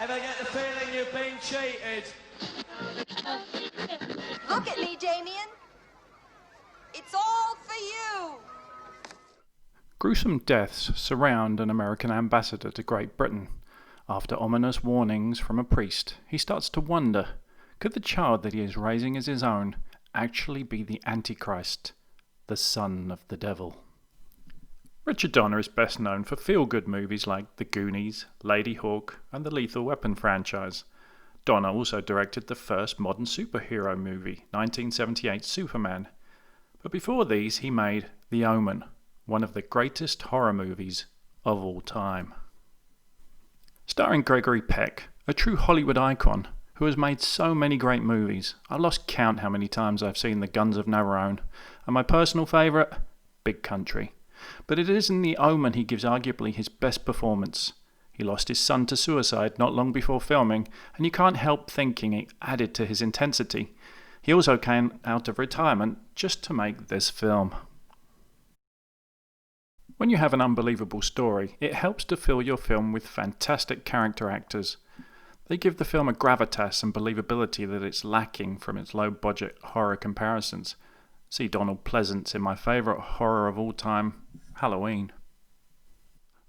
Ever get the feeling you've been cheated? Look at me, Damien. It's all for you. Gruesome deaths surround an American ambassador to Great Britain. After ominous warnings from a priest, he starts to wonder, could the child that he is raising as his own actually be the Antichrist, the son of the devil? Richard Donner is best known for feel-good movies like The Goonies, Lady Hawk, and the Lethal Weapon franchise. Donner also directed the first modern superhero movie, 1978's Superman. But before these, he made The Omen, one of the greatest horror movies of all time. Starring Gregory Peck, a true Hollywood icon who has made so many great movies. I lost count how many times I've seen The Guns of Navarone, and my personal favourite, Big Country. But it is in The Omen he gives arguably his best performance. He lost his son to suicide not long before filming, and you can't help thinking it added to his intensity. He also came out of retirement just to make this film. When you have an unbelievable story, it helps to fill your film with fantastic character actors. They give the film a gravitas and believability that it's lacking from its low-budget horror comparisons. See Donald Pleasance in my favourite horror of all time, Halloween.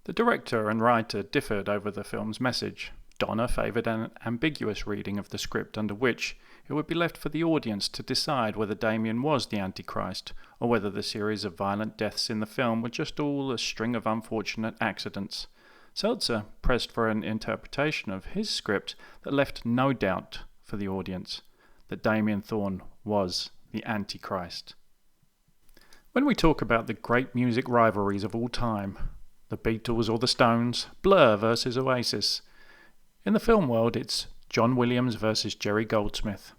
The director and writer differed over the film's message. Donner favoured an ambiguous reading of the script under which it would be left for the audience to decide whether Damien was the Antichrist, or whether the series of violent deaths in the film were just all a string of unfortunate accidents. Seltzer pressed for an interpretation of his script that left no doubt for the audience that Damien Thorn was the Antichrist. When we talk about the great music rivalries of all time, the Beatles or the Stones, Blur versus Oasis, in the film world it's John Williams versus Jerry Goldsmith.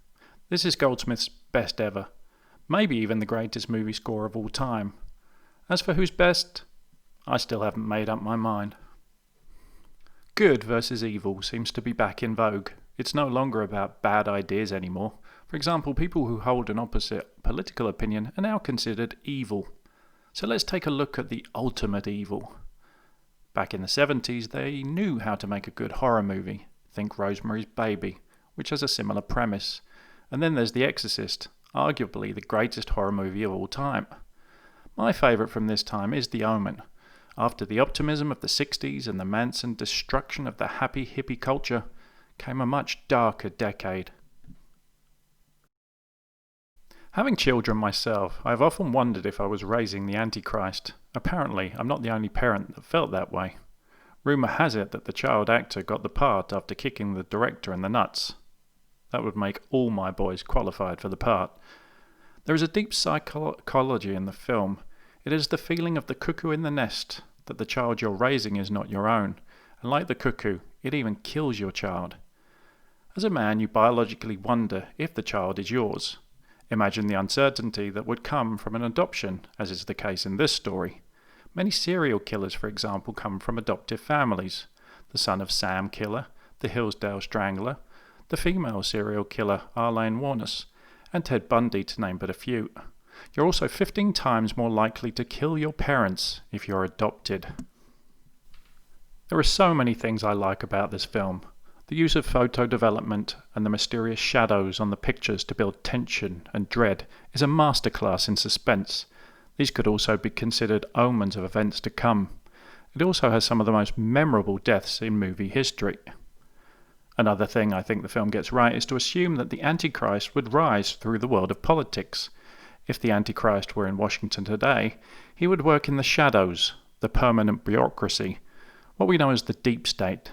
This is Goldsmith's best ever, maybe even the greatest movie score of all time. As for who's best, I still haven't made up my mind. Good versus evil seems to be back in vogue. It's no longer about bad ideas anymore. For example, people who hold an opposite political opinion are now considered evil. So let's take a look at the ultimate evil. Back in the 70s, they knew how to make a good horror movie. Think Rosemary's Baby, which has a similar premise. And then there's The Exorcist, arguably the greatest horror movie of all time. My favourite from this time is The Omen. After the optimism of the 60s and the Manson destruction of the happy hippie culture, came a much darker decade. Having children myself, I have often wondered if I was raising the Antichrist. Apparently, I'm not the only parent that felt that way. Rumour has it that the child actor got the part after kicking the director in the nuts. That would make all my boys qualified for the part. There is a deep psychology in the film. It is the feeling of the cuckoo in the nest, that the child you're raising is not your own, and like the cuckoo, it even kills your child. As a man, you biologically wonder if the child is yours. Imagine the uncertainty that would come from an adoption, as is the case in this story. Many serial killers, for example, come from adoptive families. The son of Sam Killer, the Hillsdale Strangler, the female serial killer Arlene Warnes, and Ted Bundy, to name but a few. You're also 15 times more likely to kill your parents if you're adopted. There are so many things I like about this film. The use of photo development and the mysterious shadows on the pictures to build tension and dread is a masterclass in suspense. These could also be considered omens of events to come. It also has some of the most memorable deaths in movie history. Another thing I think the film gets right is to assume that the Antichrist would rise through the world of politics. If the Antichrist were in Washington today, he would work in the shadows, the permanent bureaucracy, what we know as the deep state.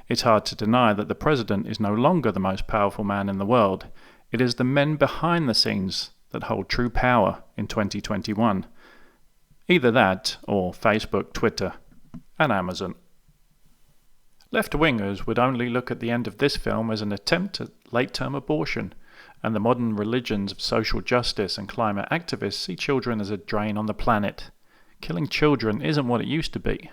It's hard to deny that the president is no longer the most powerful man in the world. It is the men behind the scenes that hold true power in 2021. Either that, or Facebook, Twitter, and Amazon. Left-wingers would only look at the end of this film as an attempt at late-term abortion, and the modern religions of social justice and climate activists see children as a drain on the planet. Killing children isn't what it used to be.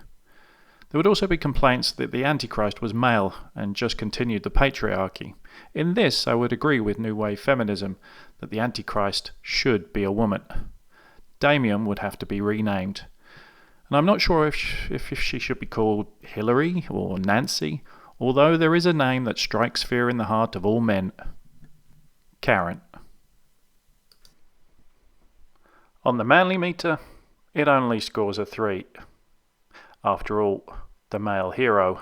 There would also be complaints that the Antichrist was male and just continued the patriarchy. In this, I would agree with New Wave feminism that the Antichrist should be a woman. Damien would have to be renamed. And I'm not sure if she should be called Hillary or Nancy although there is a name that strikes fear in the heart of all men. Karen. On the manly meter, it only scores a 3. After all, the male hero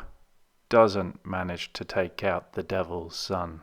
doesn't manage to take out the devil's son.